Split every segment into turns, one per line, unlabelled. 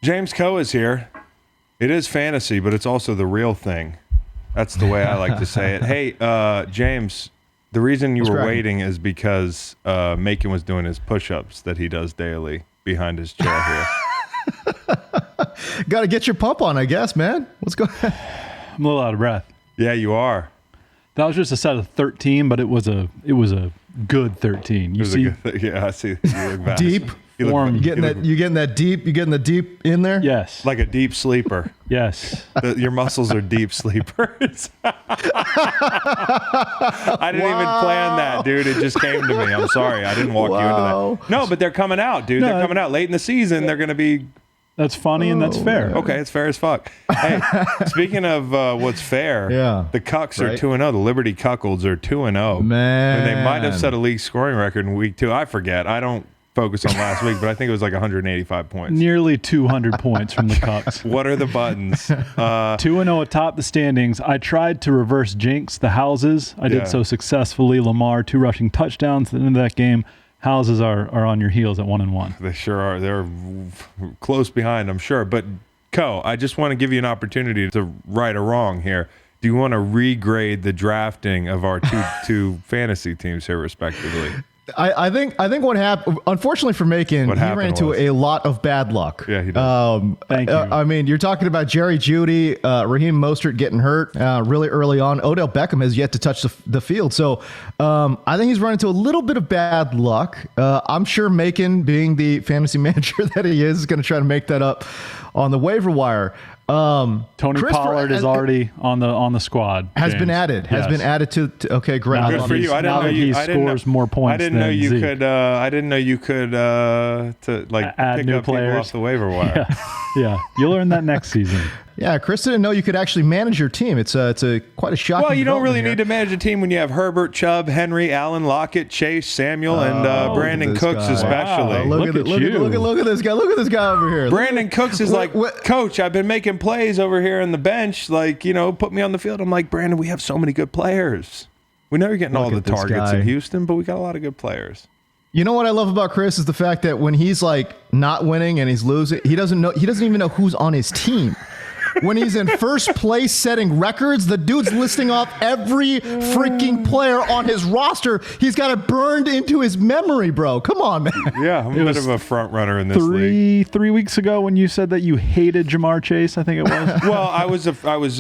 James Coe is here. It is fantasy, but it's also the real thing. That's the way I like to say it. Hey, James, the reason you were waiting is because Macon was doing his push-ups that he does daily behind his chair here.
Got to get your pump on, I guess, man. What's going on?
I'm a little out of breath.
Yeah, you are.
That was just a set of 13, but it was a good 13. You see?
Yeah, I see. You look back.
Deep.
Warm.
You getting that deep? You getting the deep in there?
Yes.
Like a deep sleeper.
Yes.
Your muscles are deep sleepers. I didn't even plan that, dude. It just came to me. I'm sorry. I didn't walk you into that. No, but they're coming out, dude. They're coming out late in the season. They're going to be...
That's funny and that's fair.
Okay, it's fair as fuck. Hey, speaking of what's fair, the Cucks are 2-0. The Liberty Cuckolds are 2-0.
Man.
And they might have set a league scoring record in week 2. I forget. I don't focus on last week, but I think it was like 185 points.
Nearly 200 points from the Cucks.
What are the buttons?
2-0 atop the standings. I tried to reverse jinx the Houses. I did so successfully. Lamar, 2 rushing touchdowns at the end of that game. Houses are on your heels at 1-1.
They sure are. They're close behind, I'm sure. But, Co, I just want to give you an opportunity to right a wrong here. Do you want to regrade the drafting of our two fantasy teams here, respectively?
I think what happened, unfortunately for Macon, he ran into a lot of bad luck.
Yeah, he did.
Thank you.
I mean, you're talking about Jerry Jeudy, Raheem Mostert getting hurt really early on. Odell Beckham has yet to touch the field. So I think he's run into a little bit of bad luck. I'm sure Macon, being the fantasy manager that he is going to try to make that up on the waiver wire.
Tony Pollard is already on the squad.
Has been added. Has been added to okay, great.
Good for you. I didn't know you
scores more points.
I didn't know you could. I didn't know you could to like
add
pick
new
up
players
people off the waiver wire.
Yeah, you'll learn that next season.
Yeah, Chris didn't know you could actually manage your team. It's quite a shocking.
Well, you don't really need to manage a team when you have Herbert, Chubb, Henry, Allen, Lockett, Chase, Samuel, and Brandon Cooks especially.
Wow, look at this guy. Look at this guy over here.
Brandon Cooks is like, Coach, I've been making plays over here on the bench. Like, put me on the field. I'm like, Brandon, we have so many good players. We know you're getting all the targets in Houston, but we got a lot of good players.
You know what I love about Chris is the fact that when he's like not winning and he's losing, he doesn't even know who's on his team. When he's in first place setting records, the dude's listing off every freaking player on his roster. He's got it burned into his memory, bro. Come on, man.
Yeah, I'm a bit of a front runner in this league.
3 weeks ago when you said that you hated Jamar Chase, I think it was.
Well, I was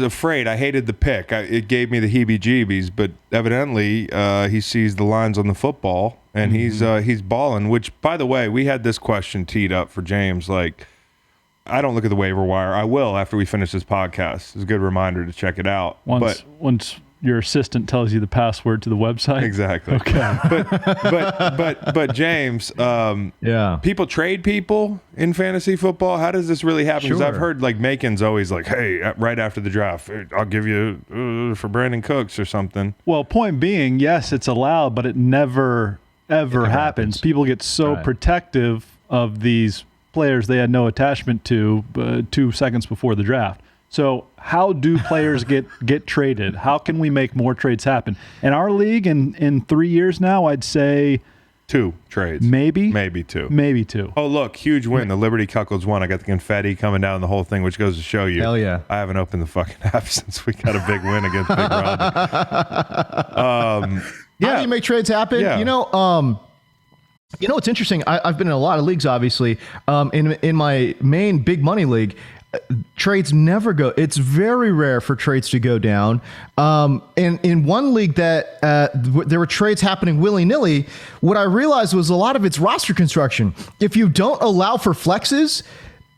afraid. I hated the pick. It gave me the heebie-jeebies, but evidently he sees the lines on the football, and he's balling, which, by the way, we had this question teed up for James, like, I don't look at the waiver wire. I will after we finish this podcast. It's a good reminder to check it out.
Once your assistant tells you the password to the website.
Exactly.
Okay.
But James, people trade people in fantasy football. How does this really happen? Because I've heard like Macon's always like, hey, right after the draft, I'll give you for Brandon Cooks or something.
Well, point being, yes, it's allowed, but it never happens. People get so protective of these players they had no attachment to 2 seconds before the draft. So how do players get traded? How can we make more trades happen? In our league, in 3 years now, I'd say
2 trades.
Maybe
2.
Maybe 2.
Oh, look, huge win. The Liberty Cuckolds won. I got the confetti coming down the whole thing, which goes to show you.
Hell yeah.
I haven't opened the fucking app since we got a big win against Big Ron.
How do you make trades happen?
Yeah.
You know what's interesting? I've been in a lot of leagues, obviously. In my main big money league, trades never go. It's very rare for trades to go down. In one league that there were trades happening willy-nilly, what I realized was a lot of it's roster construction. If you don't allow for flexes,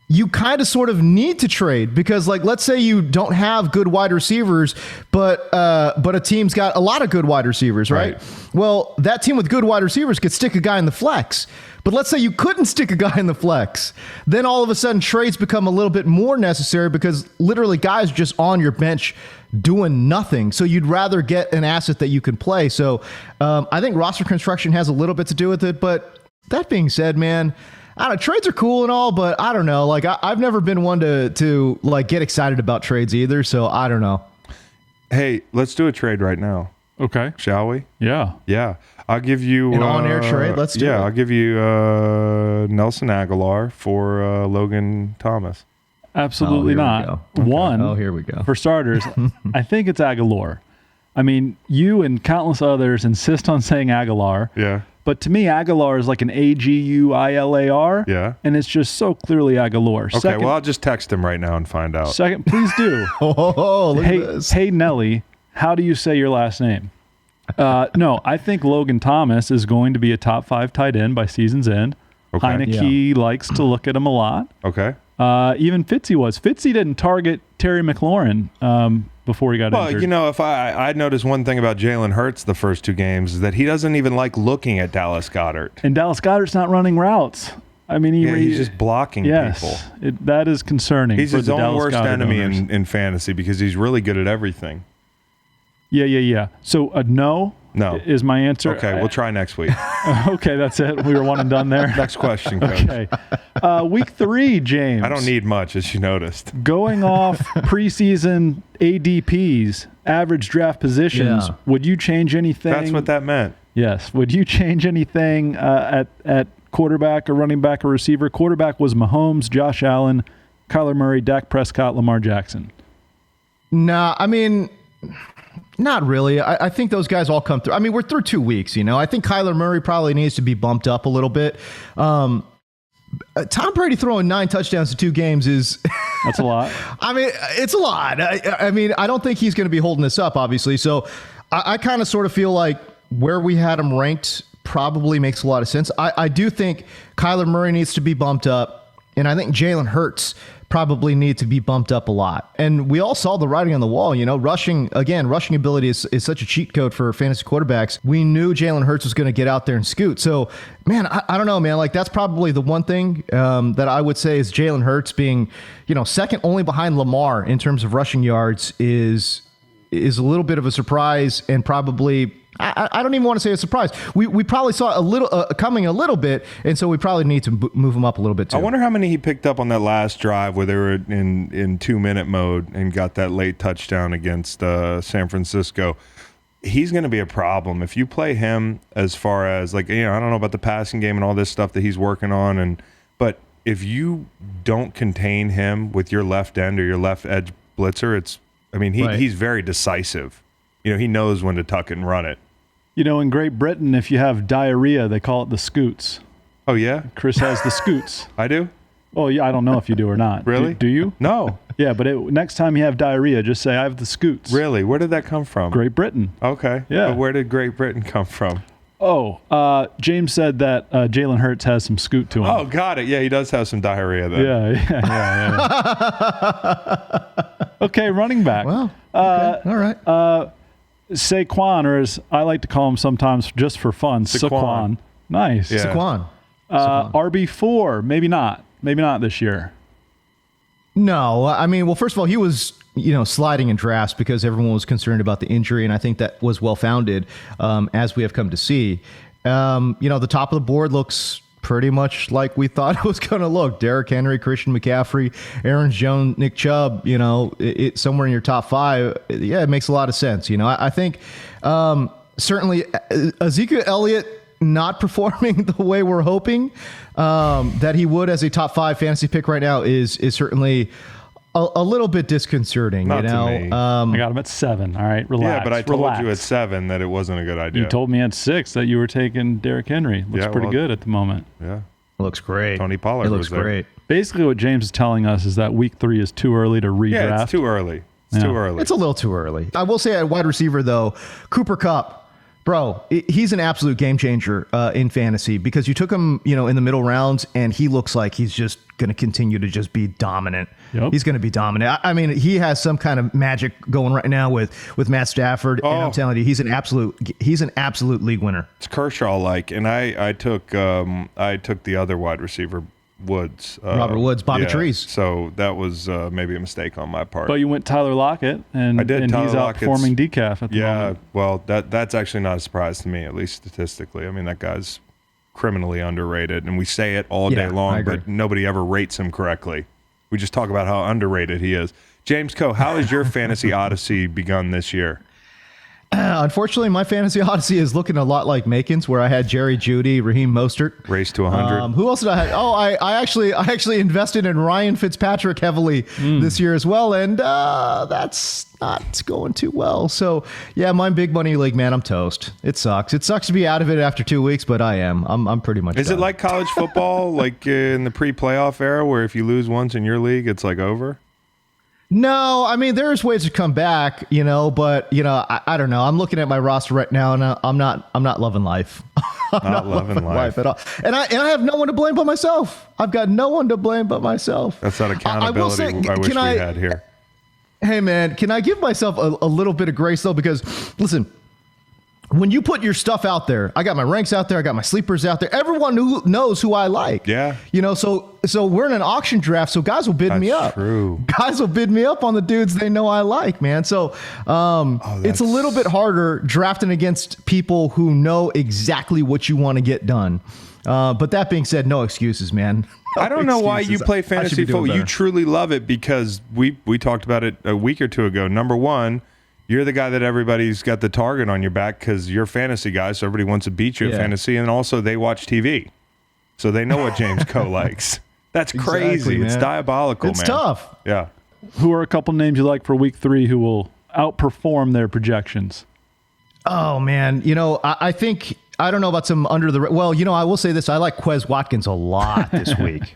you kind of sort of need to trade because, like, let's say you don't have good wide receivers, but a team's got a lot of good wide receivers, right? Well, that team with good wide receivers could stick a guy in the flex. But let's say you couldn't stick a guy in the flex. Then all of a sudden trades become a little bit more necessary because literally guys are just on your bench doing nothing. So you'd rather get an asset that you can play. So I think roster construction has a little bit to do with it. But that being said, man, I don't know, trades are cool and all, but I don't know. Like I've never been one to like get excited about trades either. So I don't know.
Hey, let's do a trade right now.
Okay.
Shall we?
Yeah.
Yeah. I'll give you
an on-air trade. Let's do it.
I'll give you Nelson Aguilar for Logan Thomas.
Absolutely not.
Okay.
One.
Oh, here we go.
For starters, I think it's Aguilar. I mean, you and countless others insist on saying Aguilar.
Yeah.
But to me, Aguilar is like an Aguilar.
Yeah.
And it's just so clearly Aguilar.
Okay, well, I'll just text him right now and find out.
Second, please do.
Look at this.
Hey, Nelly, how do you say your last name? No, I think Logan Thomas is going to be a top 5 tight end by season's end.
Okay.
Heineke likes to look at him a lot.
Okay.
Even Fitzy was. Fitzy didn't target Terry McLaurin before he got injured.
Well, you know, if I noticed one thing about Jalen Hurts the first 2 games is that he doesn't even like looking at Dallas Goedert.
And Dallas Goedert's not running routes. I mean,
he's just blocking
yes,
people.
That is concerning.
He's
for
his
the
own
Dallas
worst
Goedert
enemy
owners.
in fantasy because he's really good at everything.
Yeah. So no is my answer.
Okay, we'll try next week.
Okay, that's it. We were one and done there.
Next question, Coach.
Okay. Week 3, James.
I don't need much, as you noticed.
Going off preseason ADPs, average draft positions, would you change anything?
That's what that meant.
Yes. Would you change anything at quarterback or running back or receiver? Quarterback was Mahomes, Josh Allen, Kyler Murray, Dak Prescott, Lamar Jackson.
Nah, I mean, not really. I think those guys all come through. I mean, we're through 2 weeks, you know. I think Kyler Murray probably needs to be bumped up a little bit. Tom Brady throwing 9 touchdowns in 2 games is...
That's a lot.
I mean, it's a lot. I mean, I don't think he's going to be holding this up, obviously. So I kind of sort of feel like where we had him ranked probably makes a lot of sense. I do think Kyler Murray needs to be bumped up, and I think Jalen Hurts probably need to be bumped up a lot. And we all saw the writing on the wall, you know, rushing ability is such a cheat code for fantasy quarterbacks. We knew Jalen Hurts was going to get out there and scoot. So, man, I don't know, man. Like, that's probably the one thing that I would say is Jalen Hurts being, you know, second only behind Lamar in terms of rushing yards is a little bit of a surprise, and probably I don't even want to say a surprise. We probably saw a little coming a little bit, and so we probably need to move him up a little bit too.
I wonder how many he picked up on that last drive where they were in 2-minute mode and got that late touchdown against San Francisco. He's going to be a problem if you play him as far as, like, you know, I don't know about the passing game and all this stuff that he's working on, but if you don't contain him with your left end or your left edge blitzer, he's very decisive. You know, he knows when to tuck it and run it.
You know, in Great Britain, if you have diarrhea, they call it the scoots.
Oh, yeah?
Chris has the scoots.
I do?
Oh, yeah, I don't know if you do or not.
Really?
Do you?
No.
Yeah, but next time you have diarrhea, just say, I have the scoots.
Really? Where did that come from?
Great Britain.
Okay.
Yeah.
But where did Great Britain come from?
Oh, James said that Jalen Hurts has some scoot to him.
Oh, got it. Yeah, he does have some diarrhea then.
Yeah. Okay, running back.
Well, okay. All right.
Saquon, or as I like to call him sometimes just for fun, Saquon. Nice.
Yeah.
Saquon.
RB4, maybe not this year.
No, I mean, well, first of all, he was, you know, sliding in drafts because everyone was concerned about the injury, and I think that was well-founded, as we have come to see. You know, the top of the board looks pretty much like we thought it was going to look. Derrick Henry, Christian McCaffrey, Aaron Jones, Nick Chubb, you know, it somewhere in your top 5. Yeah, it makes a lot of sense. You know, I think certainly Ezekiel Elliott not performing the way we're hoping that he would as a top 5 fantasy pick right now is certainly a little bit disconcerting.
Not
you know,
to me.
I got him at 7. All right, relax.
Yeah, but I told you at 7 that it wasn't a good idea.
You told me at 6 that you were taking Derrick Henry. Looks pretty good at the moment.
Yeah.
Looks great.
Tony Pollard
It looks
was there.
great.
Basically, what James is telling us is that week 3 is too early to redraft.
Yeah, it's too early. It's too early.
It's a little too early. I will say at wide receiver, though, Cooper Kupp, bro, he's an absolute game changer in fantasy because you took him, you know, in the middle rounds, and he looks like he's just going to continue to just be dominant.
Yep.
He's going to be dominant. I mean, he has some kind of magic going right now with Matt Stafford, and I'm telling you, he's an absolute league winner.
It's Kershaw-like, and I took the other wide receiver, Woods.
Robert Woods, Bobby Trees.
So that was maybe a mistake on my part.
But you went Tyler Lockett, and
I did.
And
Tyler
he's outperforming Decaf at the moment.
Well, that's actually not a surprise to me, at least statistically. I mean, that guy's criminally underrated, and we say it all day long, but nobody ever rates him correctly. We just talk about how underrated he is. James Coe, how has your fantasy odyssey begun this year?
Unfortunately, my fantasy odyssey is looking a lot like Macon's, where I had Jerry Jeudy, Raheem Mostert.
Race to 100.
Who else did I have? Oh, I actually invested in Ryan Fitzpatrick heavily this year as well, and that's not going too well. So yeah, my big money league, man, I'm toast. It sucks. It sucks to be out of it after 2 weeks, but I am. I'm pretty much.
Is
done.
it like college football, like in the pre-playoff era, where if you lose once in your league, it's like over?
No, I mean there's ways to come back, but I don't know. I'm looking at my roster right now, and I'm not loving life. I'm
not loving life
at all. And I have no one to blame but myself. I've got no one to blame but myself.
That's that accountability I wish we had here.
Hey man, can I give myself a little bit of grace though? Because listen, when you put your stuff out there, I got my ranks out there, I got my sleepers out there. Everyone knows who I like.
Yeah.
So we're in an auction draft, so guys will bid me up.
True.
Guys will bid me up on the dudes they know I like, man. So it's a little bit harder drafting against people who know exactly what you want to get done. But that being said, no excuses, man.
I don't know why you play fantasy football. You truly love it because we talked about it a week or two ago. Number one, you're the guy that everybody's got the target on your back because you're a fantasy guy, so everybody wants to beat you at fantasy. And also, they watch TV, so they know what James Coe likes. That's crazy.
Exactly,
it's diabolical,
it's
man.
It's tough.
Yeah.
Who are a couple names you like for week 3 who will outperform their projections?
Oh, man. I think, I don't know about some under the, well, I will say this. I like Quez Watkins a lot this week.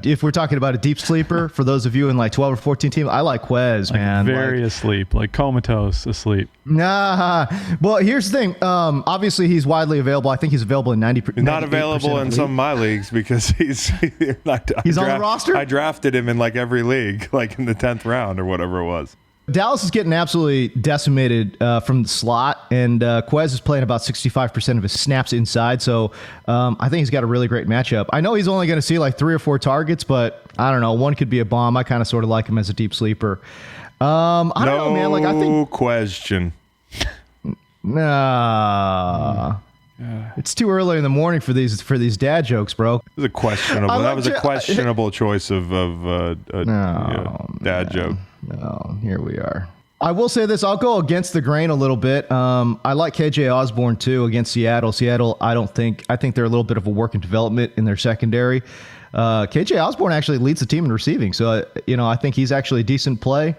If we're talking about a deep sleeper, for those of you in like 12 or 14 team, I like Quez, man.
Very asleep, like comatose asleep.
Nah. Well, here's the thing. Obviously, he's widely available. I think he's available in 90%.
Not available in some of my leagues because he's on
the roster?
I drafted him in like every league, like in the 10th round or whatever it was.
Dallas is getting absolutely decimated from the slot, and Quez is playing about 65% of his snaps inside, so I think he's got a really great matchup. I know he's only going to see like 3 or 4 targets, but I don't know. One could be a bomb. I kind of sort of like him as a deep sleeper. I don't know, man. Like I think
no question.
Nah. It's too early in the morning for these dad jokes, bro.
It was a questionable. That was a questionable choice of dad joke.
No, here we are. I will say this. I'll go against the grain a little bit. I like KJ Osborne too against Seattle. Seattle, I think they're a little bit of a work in development in their secondary. KJ Osborne actually leads the team in receiving, so I think he's actually a decent play.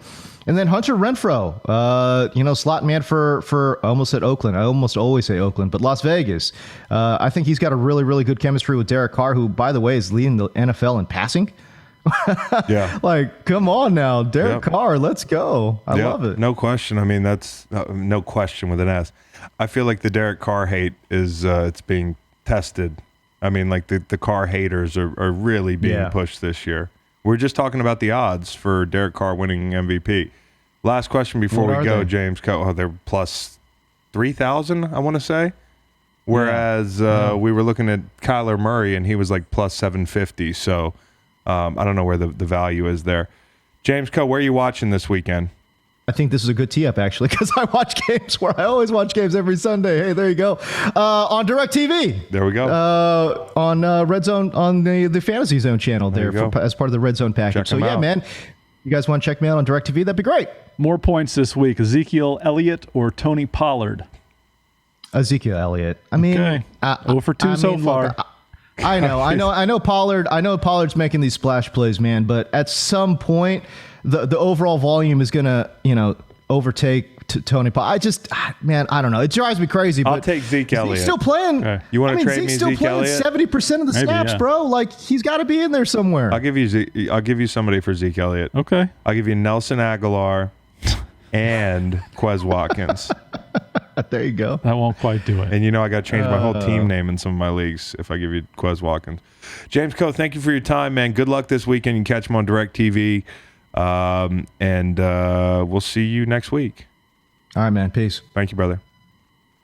And then Hunter Renfrow, slot man for almost at Oakland. I almost always say Oakland, but Las Vegas. I think he's got a really, really good chemistry with Derek Carr, who, by the way, is leading the NFL in passing.
Yeah.
Like, come on now, Derek Carr, let's go. I love it.
No question. I mean, that's no question with an S. I feel like the Derek Carr hate is it's being tested. I mean, like the Carr haters are really being pushed this year. We're just talking about the odds for Derek Carr winning MVP. Last question before we go, James. They're plus 3,000, I want to say. Whereas we were looking at Kyler Murray, and he was like plus 750. So I don't know where the value is there. James Coe, where are you watching this weekend?
I think this is a good tee-up, actually, because I watch games where I always watch games every Sunday. Hey, there you go. On DirecTV.
There we go.
On Red Zone, on the Fantasy Zone channel there as part of the Red Zone package. So, yeah, man, you guys want to check me out on DirecTV? That'd be great.
More points this week, Ezekiel Elliott or Tony Pollard?
Ezekiel Elliott. I mean,
0 for 2 so far.
Look, I know Pollard. I know Pollard's making these splash plays, man. But at some point, the overall volume is gonna, overtake Tony Pollard. I don't know. It drives me crazy.
I'll take Zeke Elliott.
He's still playing.
Okay. You want to trade
Zeke's
me
still playing 70% of the snaps, bro. Like he's got to be in there somewhere.
I'll give you somebody for Zeke Elliott.
Okay.
I'll give you Nelson Aguilar and Quez Watkins.
There you go.
That won't quite do it.
And I got to change my whole team name in some of my leagues if I give you Quez Watkins. James Coe, thank you for your time, man. Good luck this weekend. You can catch him on DirecTV. And we'll see you next week.
All right, man. Peace.
Thank you, brother.